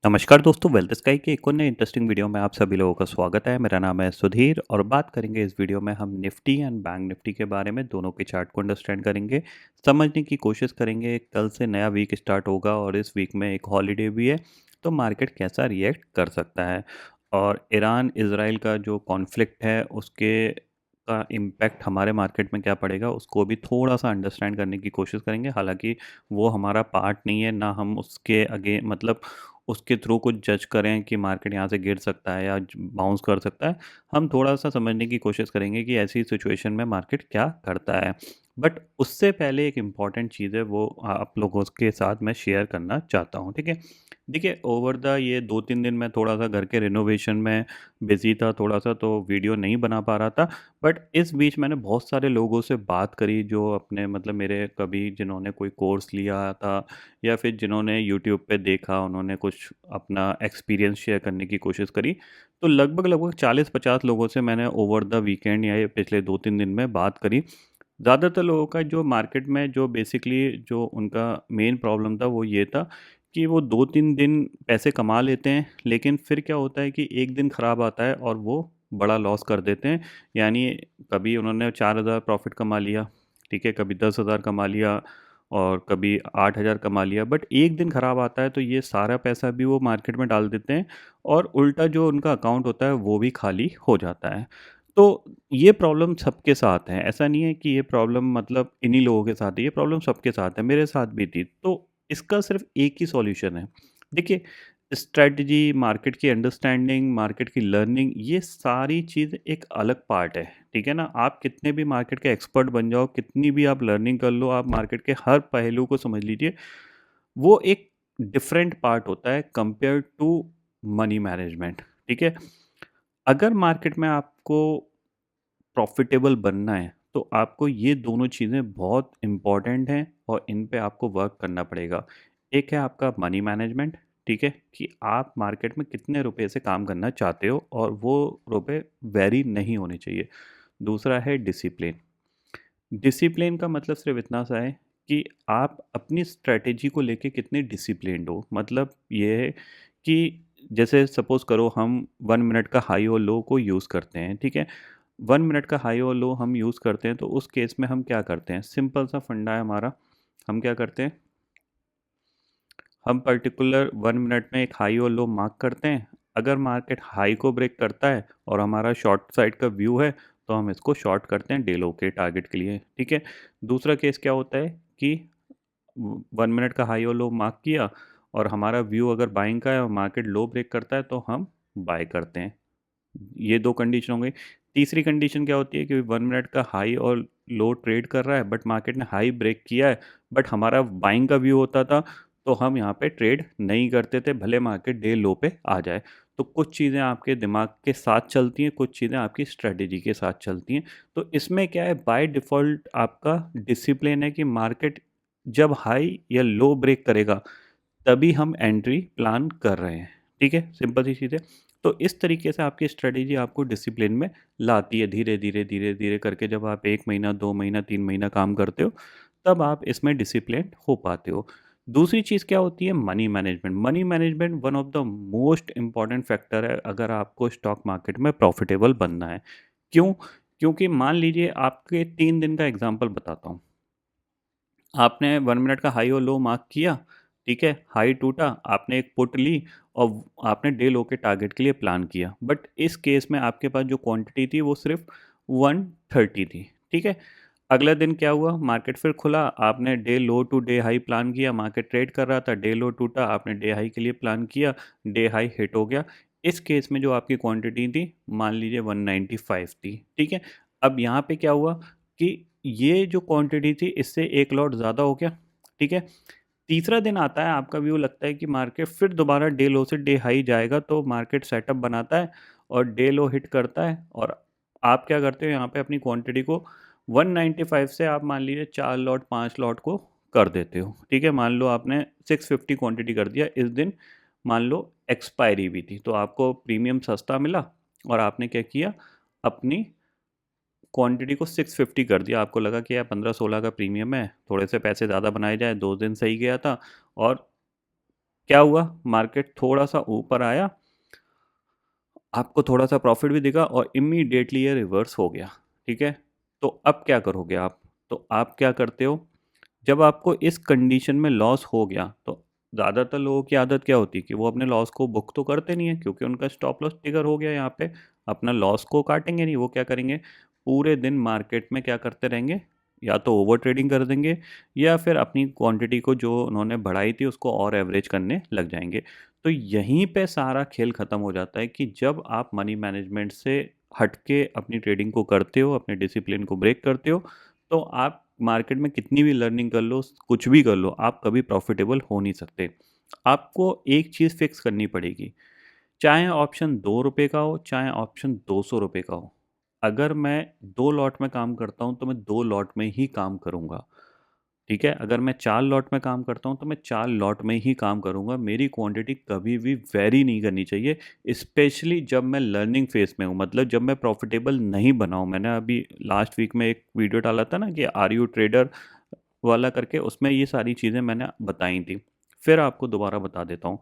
नमस्कार दोस्तों, wealth sky के एक और नए इंटरेस्टिंग वीडियो में आप सभी लोगों का स्वागत है। मेरा नाम है सुधीर और बात करेंगे इस वीडियो में हम निफ्टी एंड बैंक निफ्टी के बारे में। दोनों के चार्ट को अंडरस्टैंड करेंगे, समझने की कोशिश करेंगे। कल से नया वीक स्टार्ट होगा और इस वीक में एक हॉलीडे भी है, तो मार्केट कैसा रिएक्ट कर सकता है और ईरान इसराइल का जो कॉन्फ्लिक्ट है उसके का इम्पैक्ट हमारे मार्केट में क्या पड़ेगा, उसको भी थोड़ा सा अंडरस्टैंड करने की कोशिश करेंगे। हालांकि वो हमारा पार्ट नहीं है, ना हम उसके आगे मतलब उसके थ्रू कुछ जज करें कि मार्केट यहाँ से गिर सकता है या बाउंस कर सकता है। हम थोड़ा सा समझने की कोशिश करेंगे कि ऐसी सिचुएशन में मार्केट क्या करता है। बट उससे पहले एक इम्पॉर्टेंट चीज़ है, वो आप लोगों के साथ मैं शेयर करना चाहता हूँ। ठीक है, देखिए ओवर द ये 2-3 दिन मैं थोड़ा सा घर के रिनोवेशन में बिज़ी था, थोड़ा सा तो वीडियो नहीं बना पा रहा था। बट इस बीच मैंने बहुत सारे लोगों से बात करी जो अपने मतलब मेरे कभी जिन्होंने कोई कोर्स लिया था या फिर जिन्होंने यूट्यूब पे देखा, उन्होंने कुछ अपना एक्सपीरियंस शेयर करने की कोशिश करी। तो लगभग 40-50 लोगों से मैंने ओवर द वीकेंड या ये पिछले 2-3 दिन में बात करी। ज़्यादातर लोगों का जो मार्केट में जो बेसिकली जो उनका मेन प्रॉब्लम था वो ये था कि वो 2-3 दिन पैसे कमा लेते हैं, लेकिन फिर क्या होता है कि एक दिन ख़राब आता है और वो बड़ा लॉस कर देते हैं। यानी कभी उन्होंने 4,000 प्रॉफ़िट कमा लिया, ठीक है, कभी 10,000 कमा लिया और कभी 8,000 कमा लिया। बट एक दिन ख़राब आता है तो ये सारा पैसा भी वो मार्केट में डाल देते हैं और उल्टा जो उनका अकाउंट होता है वो भी खाली हो जाता है। तो ये प्रॉब्लम सबके साथ है, ऐसा नहीं है कि ये प्रॉब्लम मतलब इन्हीं लोगों के साथ है, ये प्रॉब्लम सबके साथ है, मेरे साथ भी थी। तो इसका सिर्फ एक ही सॉल्यूशन है। देखिए, स्ट्रैटेजी, मार्केट की अंडरस्टैंडिंग, मार्केट की लर्निंग, ये सारी चीज़ एक अलग पार्ट है, ठीक है ना? आप कितने भी मार्केट के एक्सपर्ट बन जाओ, कितनी भी आप लर्निंग कर लो, आप मार्केट के हर पहलू को समझ लीजिए, वो एक डिफरेंट पार्ट होता है कंपेयर टू मनी मैनेजमेंट, ठीक है? अगर मार्केट में आपको प्रॉफिटेबल बनना है, तो आपको ये दोनों चीज़ें बहुत इम्पॉर्टेंट हैं और इन पे आपको वर्क करना पड़ेगा। एक है आपका मनी मैनेजमेंट, ठीक है? कि आप मार्केट में कितने रुपए से काम करना चाहते हो और वो रुपए वेरी नहीं होने चाहिए। दूसरा है डिसिप्लिन। डिसिप्लिन का मतलब सिर्फ इतना सा है कि आप अपनी स्ट्रैटेजी को लेके कितने डिसिप्लिन्ड हो। मतलब ये है कि जैसे सपोज़ करो हम 1 मिनट का हाई और लो को यूज़ करते हैं, ठीक है? 1 मिनट का हाई और लो हम यूज़ करते हैं, तो उस केस में हम क्या करते हैं, सिंपल सा फंडा है हमारा। हम क्या करते हैं, हम पर्टिकुलर 1 मिनट में एक हाई और लो मार्क करते हैं। अगर मार्केट हाई को ब्रेक करता है और हमारा शॉर्ट साइड का व्यू है, तो हम इसको शॉर्ट करते हैं डे लो के टारगेट के लिए, ठीक है। दूसरा केस क्या होता है कि 1 मिनट का हाई और लो मार्क किया और हमारा व्यू अगर बाइंग का है और मार्केट लो ब्रेक करता है, तो हम बाय करते हैं। ये 2 कंडीशन हो गई। तीसरी कंडीशन क्या होती है कि 1 मिनट का हाई और लो ट्रेड कर रहा है, बट मार्केट ने हाई ब्रेक किया है, बट हमारा बाइंग का व्यू होता था, तो हम यहाँ पे ट्रेड नहीं करते थे, भले मार्केट डे लो पे आ जाए। तो कुछ चीज़ें आपके दिमाग के साथ चलती हैं, कुछ चीज़ें आपकी स्ट्रैटेजी के साथ चलती हैं। तो इसमें क्या है, बाय डिफ़ॉल्ट आपका डिसिप्लिन है कि मार्केट जब हाई या लो ब्रेक करेगा, तभी हम एंट्री प्लान कर रहे हैं, ठीक है? सिंपल सी चीज़ है। तो इस तरीके से आपकी स्ट्रैटेजी आपको डिसिप्लिन में लाती है, धीरे-धीरे, धीरे-धीरे करके जब आप 1 महीना, 2 महीना, 3 महीना काम करते हो, तब आप इसमें डिसिप्लिन्ड हो पाते हो। दूसरी चीज़ क्या होती है, money management. Money management one of the most important factor है अगर आपको स्टॉक मार्केट में प्रॉफिटेबल बनना है। क्यों? क्योंकि मान लीजिए आपके 3 दिन का एग्ज़ाम्पल बताता हूँ। आपने 1 मिनट का हाई और लो मार्क किया, ठीक है? हाई टूटा, आपने एक पुट ली और आपने डे लो के टारगेट के लिए प्लान किया। बट इस केस में आपके पास जो क्वांटिटी थी वो सिर्फ़ 130 थी, ठीक है? अगला दिन क्या हुआ? मार्केट फिर खुला, आपने day low to day high plan किया, मार्केट ट्रेड कर रहा था, डे लो टूटा, आपने डे हाई के लिए प्लान किया, डे हाई हिट हो गया। इस केस में जो आपकी क्वांटिटी थी, मान लीजिए 195 थी, ठीक है? अब यहाँ पे क्या हुआ कि ये जो क्वांटिटी थी इससे 1 लॉट ज़्यादा हो गया, ठीक है? तीसरा दिन आता है, आपका व्यू लगता है कि मार्केट फिर दोबारा डे लो से डे हाई जाएगा, तो मार्केट सेटअप बनाता है और डे लो हिट करता है और आप क्या करते हो यहाँ पे अपनी क्वांटिटी को 195 से आप मान लीजिए 4 लॉट 5 लॉट को कर देते हो, ठीक है? मान लो आपने 650 क्वांटिटी कर दिया, इस दिन मान लो एक्सपायरी भी थी, तो आपको प्रीमियम सस्ता मिला और आपने क्या किया, अपनी क्वांटिटी को 650 कर दिया। आपको लगा कि यार 15-16 का प्रीमियम है, थोड़े से पैसे ज़्यादा बनाए जाए, 2 दिन सही गया था और क्या हुआ, मार्केट थोड़ा-सा ऊपर आया, आपको थोड़ा-सा प्रॉफ़िट भी दिखा और इमीडिएटली ये रिवर्स हो गया, ठीक है? तो अब क्या करोगे आप? तो आप क्या करते हो, जब आपको इस कंडीशन में लॉस हो गया, तो ज़्यादातर लोगों की आदत क्या होती है कि वो अपने लॉस को बुक तो करते नहीं है, क्योंकि उनका स्टॉप लॉस ट्रिगर हो गया यहाँ पे। अपना लॉस को काटेंगे नहीं, वो क्या करेंगे, पूरे दिन मार्केट में क्या करते रहेंगे, या तो ओवर ट्रेडिंग कर देंगे, या फिर अपनी क्वांटिटी को जो उन्होंने बढ़ाई थी उसको और एवरेज करने लग जाएंगे। तो यहीं पे सारा खेल ख़त्म हो जाता है कि जब आप मनी मैनेजमेंट से हट के अपनी ट्रेडिंग को करते हो, अपने डिसिप्लिन को ब्रेक करते हो, तो आप मार्केट में कितनी भी लर्निंग कर लो, कुछ भी कर लो, आप कभी प्रॉफिटेबल हो नहीं सकते। आपको एक चीज़ फिक्स करनी पड़ेगी, चाहे ऑप्शन ₹2 का हो, चाहे ऑप्शन ₹200 का हो। अगर मैं 2 लॉट में काम करता हूँ, तो मैं 2 लॉट में ही काम करूँगा। ठीक है? अगर मैं 4 लॉट में काम करता हूँ, तो मैं 4 लॉट में ही काम करूँगा। मेरी क्वांटिटी कभी भी वेरी नहीं करनी चाहिए, स्पेशली जब मैं लर्निंग फ़ेज़ में हूँ, मतलब जब मैं प्रॉफ़िटेबल नहीं बना हूँ। मैंने अभी लास्ट वीक में एक वीडियो डाला था ना कि आर यू ट्रेडर वाला करके, उसमें ये सारी चीज़ें मैंने बताई थी। फिर आपको दोबारा बता देता हूँ।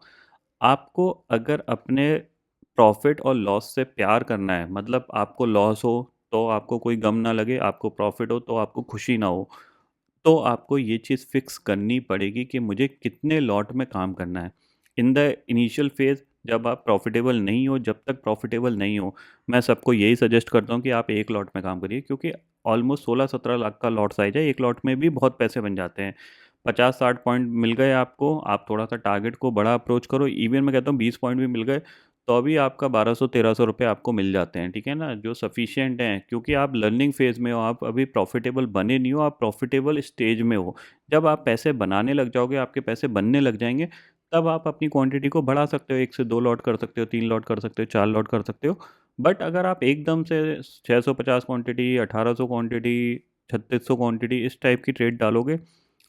आपको अगर अपने प्रॉफ़िट और लॉस से प्यार करना है, मतलब आपको लॉस हो, तो आपको कोई गम ना लगे, आपको प्रॉफ़िट हो, तो आपको खुशी ना हो। तो आपको ये चीज़ फिक्स करनी पड़ेगी कि मुझे कितने लॉट में काम करना है। इन द इनिशियल फेज़ जब आप प्रॉफ़िटेबल नहीं हो, जब तक प्रॉफ़िटेबल नहीं हो, मैं सबको यही सजेस्ट करता हूँ कि आप 1 लॉट में काम करिए, क्योंकि ऑलमोस्ट 16-17 लाख का लॉट साइज़ है, 1 लॉट में भी बहुत पैसे बन जाते हैं। 50-60 पॉइंट मिल गए आपको, आप थोड़ा-सा टारगेट को बड़ा अप्रोच करो, इवन मैं कहता हूँ 20 पॉइंट भी मिल गए, तो भी आपका 1200-1300 रुपए आपको मिल जाते हैं, ठीक है ना? जो सफिशिएंट हैं, क्योंकि आप लर्निंग फेज़ में हो, आप अभी प्रॉफ़िटेबल बने नहीं हो, आप प्रॉफ़िटेबल स्टेज में हो। जब आप पैसे बनाने लग जाओगे, आपके पैसे बनने लग जाएँगे, तब आप अपनी क्वांटिटी को बढ़ा सकते हो, 1 से 2 लॉट कर सकते हो, 3 लॉट कर सकते हो, 4 लॉट कर सकते हो। बट अगर आप एकदम से 650 क्वांटिटी, 1800 क्वांटिटी, 3600 क्वांटिटी इस टाइप की ट्रेड डालोगे,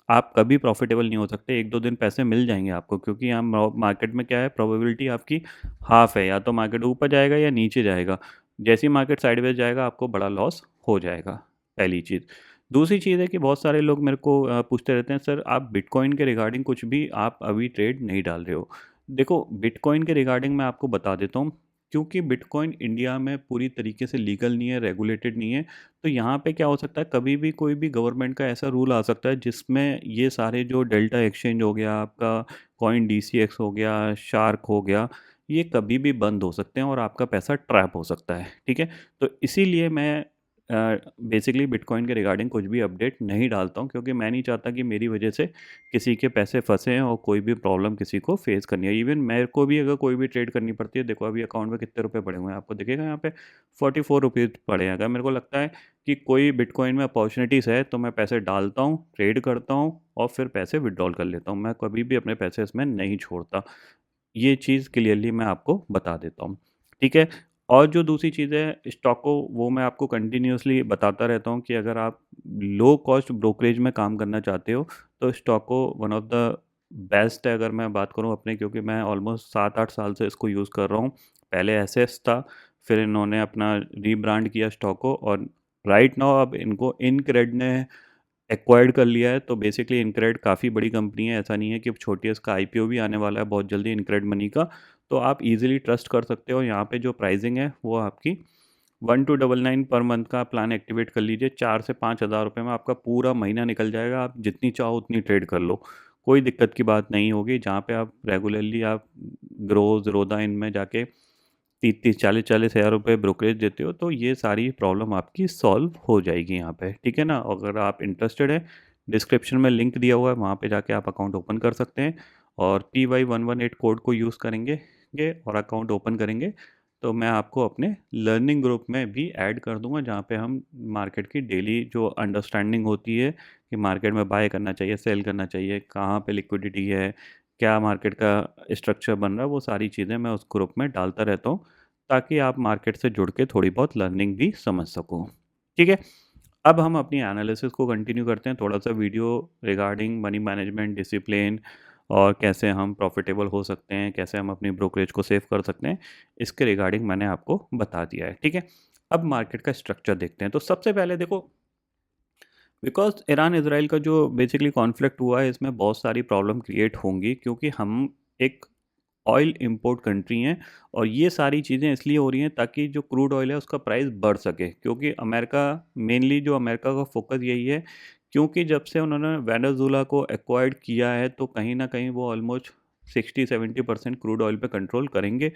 आप कभी प्रॉफ़िटेबल नहीं हो सकते। 1-2 दिन पैसे मिल जाएँगे आपको, क्योंकि यहाँ मार्केट में क्या है, प्रोबेबिलिटी आपकी हाफ़ है, या तो मार्केट ऊपर जाएगा या नीचे जाएगा। जैसे ही मार्केट साइडवेज़ जाएगा, आपको बड़ा लॉस हो जाएगा, पहली चीज़। दूसरी चीज़ है कि बहुत सारे लोग मेरे को पूछते रहते हैं, सर आप बिटकॉइन के रिगार्डिंग कुछ भी आप अभी ट्रेड नहीं डाल रहे हो। देखो, बिटकॉइन के रिगार्डिंग मैं आपको बता देता हूँ, क्योंकि बिटकॉइन इंडिया में पूरी तरीके से लीगल नहीं है, रेगुलेटेड नहीं है, तो यहाँ पे क्या हो सकता है, कभी भी कोई भी गवर्नमेंट का ऐसा रूल आ सकता है जिसमें ये सारे जो डेल्टा एक्सचेंज हो गया, आपका कॉइन डीसीएक्स हो गया, शार्क हो गया, ये कभी भी बंद हो सकते हैं और आपका पैसा ट्रैप हो सकता है, ठीक है? तो इसीलिए मैं बेसिकली बिटकॉइन के रिगार्डिंग कुछ भी अपडेट नहीं डालता हूँ, क्योंकि मैं नहीं चाहता कि मेरी वजह से किसी के पैसे फँसे हैं और कोई भी प्रॉब्लम किसी को फेस करनी है। इवन मेरे को भी अगर कोई भी ट्रेड करनी पड़ती है, देखो अभी अकाउंट में कितने रुपए पड़े हुए हैं, आपको दिखेगा यहाँ पे 44 रुपीज़ पड़े हैं। अगर मेरे को लगता है कि कोई बिटकॉइन में अपॉर्च्युनिटीज़ है, तो मैं पैसे डालता हूँ, ट्रेड करता हूँ और फिर पैसे विथड्रॉल कर लेता हूँ। मैं कभी भी अपने पैसे इसमें नहीं छोड़ता। ये चीज़ क्लियरली मैं आपको बता देता हूँ, ठीक है? और जो दूसरी चीज़ है स्टॉको, वो मैं आपको कंटिन्यूअसली बताता रहता हूँ कि अगर आप लो कॉस्ट ब्रोकरेज में काम करना चाहते हो, तो स्टॉको वन ऑफ द बेस्ट है, अगर मैं बात करूँ अपने, क्योंकि मैं ऑलमोस्ट 7-8 साल से इसको यूज़ कर रहा हूँ। पहले एसएस था, फिर इन्होंने अपना रीब्रांड किया स्टॉको, और राइट नाउ अब इनको इनक्रेड ने एक्वायर्ड कर लिया है। तो बेसिकली इनक्रेड काफ़ी बड़ी कंपनी है, ऐसा नहीं है कि छोटी है, इसका आईपीओ भी आने वाला है बहुत जल्दी इनक्रेड मनी का। तो आप इजीली ट्रस्ट कर सकते हो। यहाँ पे जो प्राइसिंग है वो आपकी 1299 पर मंथ का प्लान एक्टिवेट कर लीजिए, 4 से 5 हज़ार रुपये में आपका पूरा महीना निकल जाएगा। आप जितनी चाहो उतनी ट्रेड कर लो, कोई दिक्कत की बात नहीं होगी। जहाँ पे आप रेगुलरली आप ग्रो ज़ीरोधा इनमें जाके 30-30 40-40 हज़ार रुपये ब्रोकरेज देते हो, तो ये सारी प्रॉब्लम आपकी सॉल्व हो जाएगी यहाँ पे, ठीक है ना? अगर आप इंटरेस्टेड हैं, डिस्क्रिप्शन में लिंक दिया हुआ है, वहाँ पे जाके आप अकाउंट ओपन कर सकते हैं और PY118 कोड को यूज़ करेंगे और अकाउंट ओपन करेंगे, तो मैं आपको अपने लर्निंग ग्रुप में भी ऐड कर दूँगा, जहाँ पे हम मार्केट की डेली जो अंडरस्टैंडिंग होती है कि मार्केट में बाय करना चाहिए, सेल करना चाहिए, कहाँ पे लिक्विडिटी है, क्या मार्केट का स्ट्रक्चर बन रहा है, वो सारी चीज़ें मैं उस ग्रुप में डालता रहता हूँ, ताकि आप मार्केट से जुड़ के थोड़ी बहुत लर्निंग भी समझ सको। ठीक है? अब हम अपनी एनालिसिस को कंटिन्यू करते हैं, थोड़ा-सा video regarding money management, discipline और कैसे हम प्रॉफ़िटेबल हो सकते हैं, कैसे हम अपनी ब्रोकरेज को सेव कर सकते हैं, इसके रिगार्डिंग मैंने आपको बता दिया है। ठीक है? अब मार्केट का स्ट्रक्चर देखते हैं। तो सबसे पहले देखो, बिकॉज़ ईरान-इज़राइल का जो बेसिकली कॉन्फ्लिक्ट हुआ है, इसमें बहुत सारी प्रॉब्लम क्रिएट होंगी, क्योंकि हम एक ऑयल इंपोर्ट कंट्री हैं और ये सारी चीज़ें इसलिए हो रही हैं ताकि जो क्रूड ऑयल है उसका प्राइस बढ़ सके, क्योंकि अमेरिका मेनली जो अमेरिका का फोकस यही है, क्योंकि जब से उन्होंने वेनेजुला को एक्वायर्ड किया है तो कहीं ना कहीं वो ऑलमोस्ट 60-70% क्रूड ऑयल पे कंट्रोल करेंगे।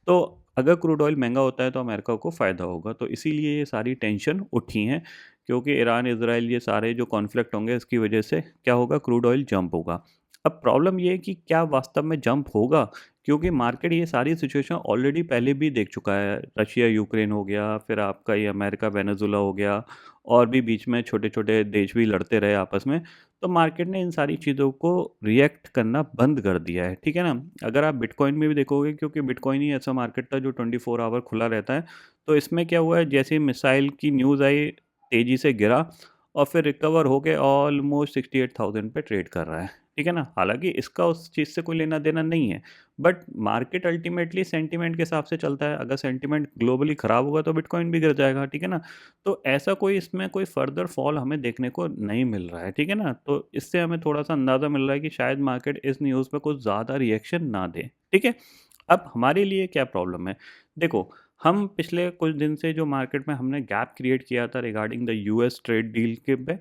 तो अगर क्रूड ऑयल महंगा होता है तो अमेरिका को फ़ायदा होगा, तो इसीलिए ये सारी टेंशन उठी हैं, क्योंकि ईरान इसराइल ये सारे जो कॉन्फ्लिक्ट होंगे इसकी वजह से क्या होगा, क्रूड ऑयल जंप होगा। अब प्रॉब्लम ये है कि क्या वास्तव में जंप होगा, क्योंकि मार्केट ये सारी सिचुएशन ऑलरेडी पहले भी देख चुका है। रशिया यूक्रेन हो गया, फिर आपका ये अमेरिका वेनेजुला हो गया, और भी बीच में छोटे-छोटे देश भी लड़ते रहे आपस में। तो मार्केट ने इन सारी चीज़ों को रिएक्ट करना बंद कर दिया है, ठीक है ना? अगर आप बिटकॉइन में भी देखोगे, क्योंकि बिटकॉइन ही ऐसा मार्केट था जो 24 आवर खुला रहता है। तो इसमें क्या हुआ है, जैसे ही मिसाइल की न्यूज़ आई, तेज़ी से गिरा और फिर रिकवर होके ऑलमोस्ट 68,000 पे ट्रेड कर रहा है, ठीक है ना? हालाँकि इसका उस चीज़ से कोई लेना-देना नहीं है। बट मार्केट अल्टीमेटली सेंटीमेंट के हिसाब से चलता है। अगर सेंटीमेंट ग्लोबली ख़राब होगा तो बिटकॉइन भी गिर जाएगा, ठीक है ना? तो ऐसा कोई इसमें कोई फर्दर फॉल हमें देखने को नहीं मिल रहा है, ठीक है ना? तो इससे हमें थोड़ा-सा अंदाज़ा मिल रहा है कि शायद मार्केट इस न्यूज़ पे कुछ ज़्यादा रिएक्शन ना दे, ठीक है? अब हमारे लिए क्या प्रॉब्लम है? देखो, हम पिछले कुछ दिन से जो मार्केट में हमने गैप क्रिएट किया था regarding the US trade deal के पे,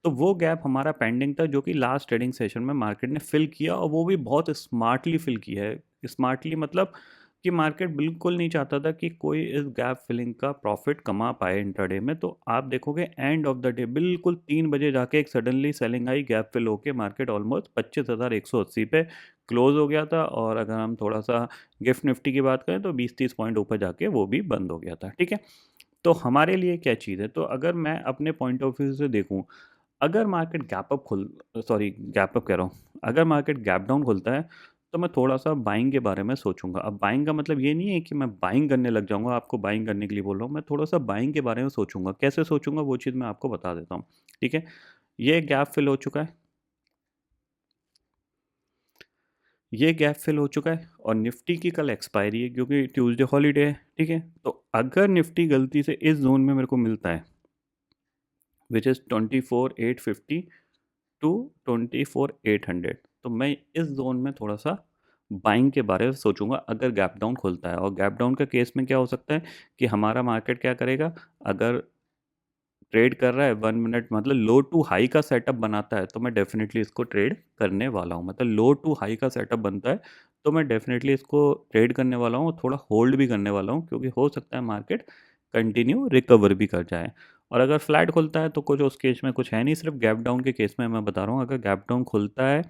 तो वो गैप हमारा पेंडिंग था, जो कि लास्ट ट्रेडिंग सेशन में मार्केट ने फिल किया, और वो भी बहुत स्मार्टली फिल किया है। स्मार्टली मतलब कि मार्केट बिल्कुल नहीं चाहता था कि कोई इस गैप फिलिंग का प्रॉफिट कमा पाए इंट्राडे में। तो आप देखोगे एंड ऑफ द डे बिल्कुल 3 बजे जाके एक सडनली सेलिंग आई, गैप फिल होके मार्केट ऑलमोस्ट 25,180 पे क्लोज हो गया था। और अगर हम थोड़ा सा गिफ्ट निफ्टी की बात करें तो 20-30 पॉइंट ऊपर जाके वो भी बंद हो गया था, ठीक है। तो हमारे लिए क्या चीज़ है, तो अगर मैं अपने पॉइंट ऑफ व्यू से देखूं, अगर मार्केट गैप अप खुल सॉरी गैप अप कह रहा हूँ, अगर मार्केट गैप डाउन खुलता है तो मैं थोड़ा-सा बाइंग के बारे में सोचूँगा। अब बाइंग का मतलब ये नहीं है कि मैं बाइंग करने लग जाऊँगा, आपको बाइंग करने के लिए बोल रहा हूँ। मैं थोड़ा-सा बाइंग के बारे में सोचूँगा। कैसे सोचूँगा वो चीज़ मैं आपको बता देता हूँ, ठीक है? ये गैप फिल हो चुका है, ये गैप फिल हो चुका है और निफ्टी की कल एक्सपायरी है, क्योंकि ट्यूसडे हॉलिडे है, ठीक है? तो अगर निफ्टी गलती से इस ज़ोन में मेरे को मिलता है, व्हिच इज़ 24,850 टू 24,800, तो मैं इस ज़ोन में थोड़ा-सा बाइंग के बारे में सोचूँगा अगर गैप डाउन खुलता है। और गैप डाउन के केस में क्या हो सकता है कि हमारा मार्केट क्या करेगा, अगर ट्रेड कर रहा है 1 मिनट मतलब लो टू हाई का सेटअप बनाता है, तो मैं डेफ़िनेटली इसको ट्रेड करने वाला हूँ। मतलब लो टू हाई का सेटअप बनता है, तो मैं डेफ़िनेटली इसको ट्रेड करने वाला हूँ, थोड़ा होल्ड भी करने वाला हूँ, क्योंकि हो सकता है मार्केट कंटिन्यू रिकवर भी कर जाए। और अगर फ्लैट खुलता है तो कुछ उस केस में कुछ है नहीं, सिर्फ गैप डाउन के केस में मैं बता रहा हूँ। अगर गैप डाउन खुलता है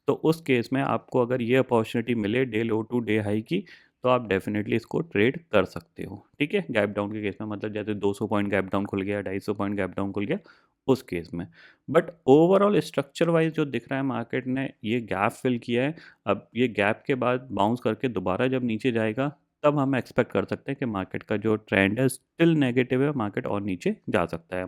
तो उस केस में आपको अगर ये अपॉर्चुनिटी मिले day low to day high की, तो आप डेफिनेटली इसको ट्रेड कर सकते हो, ठीक है? गैप डाउन के केस में मतलब जैसे 200 पॉइंट गैप डाउन खुल गया, 250 पॉइंट गैप डाउन खुल गया, उस केस में। बट ओवरऑल स्ट्रक्चर वाइज जो दिख रहा है, मार्केट ने ये गैप फिल किया है। अब ये गैप के बाद बाउंस करके दोबारा जब नीचे जाएगा, तब हम एक्सपेक्ट कर सकते हैं कि मार्केट का जो ट्रेंड है स्टिल नेगेटिव है, मार्केट और नीचे जा सकता है।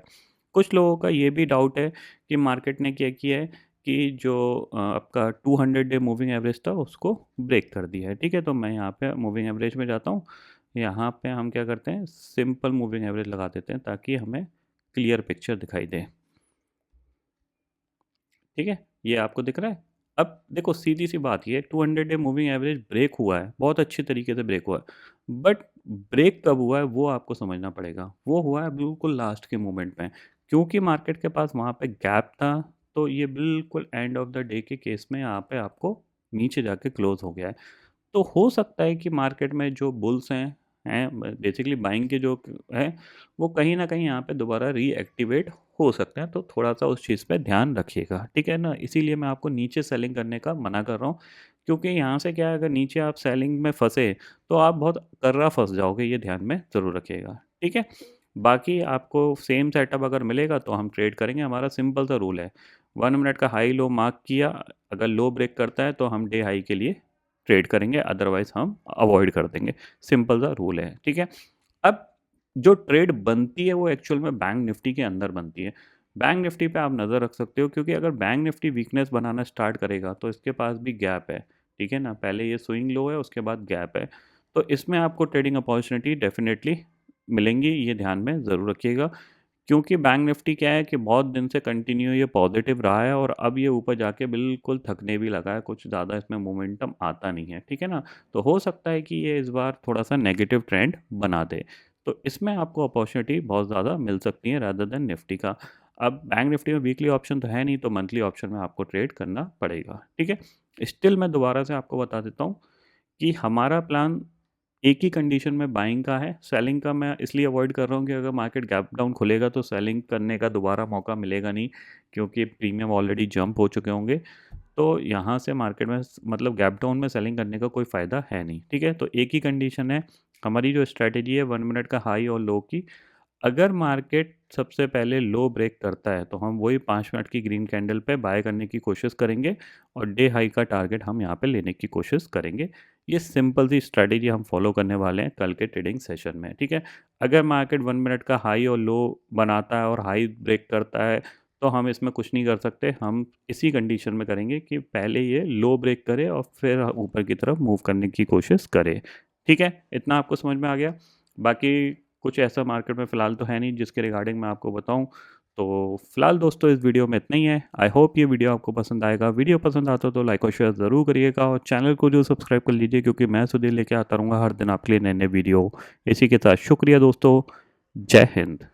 कुछ लोगों का ये भी डाउट है कि मार्केट ने क्या किया है कि जो आपका 200 डे मूविंग एवरेज था उसको ब्रेक कर दिया है, ठीक है? तो मैं यहाँ पे मूविंग एवरेज में जाता हूँ। यहाँ पे हम क्या करते हैं, सिंपल मूविंग एवरेज लगा देते हैं ताकि हमें क्लियर पिक्चर दिखाई दे, ठीक है? ये आपको दिख रहा है? अब देखो सीधी सी बात ये है, 200 डे मूविंग एवरेज ब्रेक हुआ है, बहुत अच्छी तरीके से ब्रेक हुआ है। बट ब्रेक कब हुआ है वो आपको समझना पड़ेगा। वो हुआ है बिल्कुल लास्ट के मोमेंट में, क्योंकि मार्केट के पास वहाँ पे गैप था। तो ये बिल्कुल एंड ऑफ द डे के केस में यहाँ पे आपको नीचे जाके क्लोज हो गया है। तो हो सकता है कि मार्केट में जो बुल्स हैं बेसिकली बाइंग के जो हैं, वो कहीं न कहीं यहाँ पे दोबारा रीएक्टिवेट हो सकते हैं, तो थोड़ा-सा उस चीज़ पे ध्यान रखिएगा, ठीक है ना? इसीलिए मैं आपको नीचे सेलिंग करने का मना कर रहा हूँ, क्योंकि यहाँ से क्या है, अगर नीचे आप सेलिंग में फँसे, तो आप बहुत कर्रा फँस जाओगे, ये ध्यान में ज़रूर रखिएगा, ठीक है? बाकी आपको सेम सेटअप अगर मिलेगा तो हम ट्रेड करेंगे, हमारा सिंपल सा रूल है, 1 मिनट का हाई लो मार्क किया, अगर लो ब्रेक करता है तो हम डे हाई के लिए ट्रेड करेंगे, अदरवाइज़ हम अवॉइड कर देंगे। सिंपल सा रूल है, ठीक है? अब जो ट्रेड बनती है वो एक्चुअल में बैंक निफ्टी के अंदर बनती है। बैंक निफ्टी पे आप नज़र रख सकते हो, क्योंकि अगर बैंक निफ्टी वीकनेस बनाना स्टार्ट करेगा तो इसके पास भी गैप है, ठीक है ना? पहले ये स्विंग लो है, उसके बाद गैप है। तो इसमें आपको ट्रेडिंग अपॉर्चुनिटी डेफ़िनेटली मिलेंगी, ये ध्यान में ज़रूर रखिएगा। क्योंकि बैंक निफ्टी क्या है कि बहुत दिन से कंटिन्यू ये पॉजिटिव रहा है और अब ये ऊपर जाके बिल्कुल थकने भी लगा है, कुछ ज़्यादा इसमें मोमेंटम आता नहीं है, ठीक है ना। तो हो सकता है कि ये इस बार थोड़ा सा नेगेटिव ट्रेंड बना दे, तो इसमें आपको अपॉर्चुनिटी बहुत ज़्यादा मिल सकती है रादर देन निफ्टी का। अब बैंक निफ्टी में वीकली ऑप्शन तो है नहीं, तो मंथली ऑप्शन में आपको ट्रेड करना पड़ेगा, ठीक है। स्टिल मैं दोबारा से आपको बता देता हूँ कि हमारा प्लान एक ही कंडीशन में बाइंग का है, सेलिंग का मैं इसलिए अवॉइड कर रहा हूँ कि अगर मार्केट गैप डाउन खुलेगा तो सेलिंग करने का दोबारा मौका मिलेगा नहीं, क्योंकि प्रीमियम ऑलरेडी जंप हो चुके होंगे। तो यहाँ से मार्केट में मतलब गैप डाउन में सेलिंग करने का कोई फ़ायदा है नहीं, ठीक है। तो एक ही कंडीशन है हमारी, जो स्ट्रैटेजी है 1 मिनट का हाई और लो की, अगर मार्केट सबसे पहले लो ब्रेक करता है तो हम वही 5 मिनट की ग्रीन कैंडल पे बाय करने की कोशिश करेंगे और डे हाई का टारगेट हम यहाँ पे लेने की कोशिश करेंगे। ये सिंपल सी स्ट्रैटेजी हम फॉलो करने वाले हैं कल के ट्रेडिंग सेशन में, ठीक है। अगर मार्केट 1 मिनट का हाई और लो बनाता है और हाई ब्रेक करता है तो हम इसमें कुछ नहीं कर सकते, हम इसी कंडीशन में करेंगे कि पहले ये लो ब्रेक करे और फिर ऊपर की तरफ मूव करने की कोशिश करे, ठीक है। इतना आपको समझ में आ गया। बाकी कुछ ऐसा मार्केट में फ़िलहाल तो है नहीं जिसके रिगार्डिंग मैं आपको बताऊं। तो फिलहाल दोस्तों इस वीडियो में इतना ही है। आई होप ये वीडियो आपको पसंद आएगा। वीडियो पसंद आता तो लाइक और शेयर ज़रूर करिएगा और चैनल को जो सब्सक्राइब कर लीजिए, क्योंकि मैं सुधीर लेके आता रहूँगा हर दिन आपके लिए नए नए वीडियो। इसी के साथ शुक्रिया दोस्तों। जय हिंद।